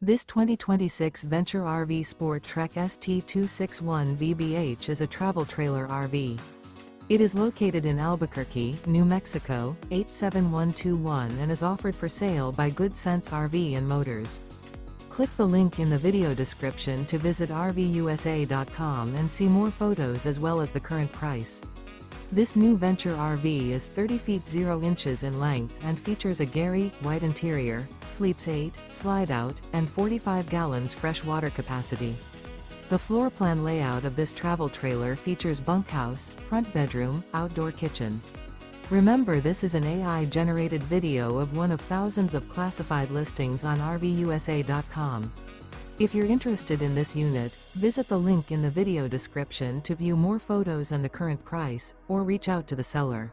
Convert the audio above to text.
This 2026 Venture RV SportTrek ST261VBH is a travel trailer RV. It is located in Albuquerque, New Mexico, 87121 and is offered for sale by Good Sense RV and Motors. Click the link in the video description to visit RVUSA.com and see more photos as well as the current price. This new Venture RV is 30 feet 0 inches in length and features a Gary, white interior, sleeps 8, Slideout, and 45 gallons fresh water capacity. The floor plan layout of this travel trailer features bunkhouse, front bedroom, outdoor kitchen. Remember, this is an AI-generated video of one of thousands of classified listings on RVUSA.com. If you're interested in this unit, visit the link in the video description to view more photos and the current price, or reach out to the seller.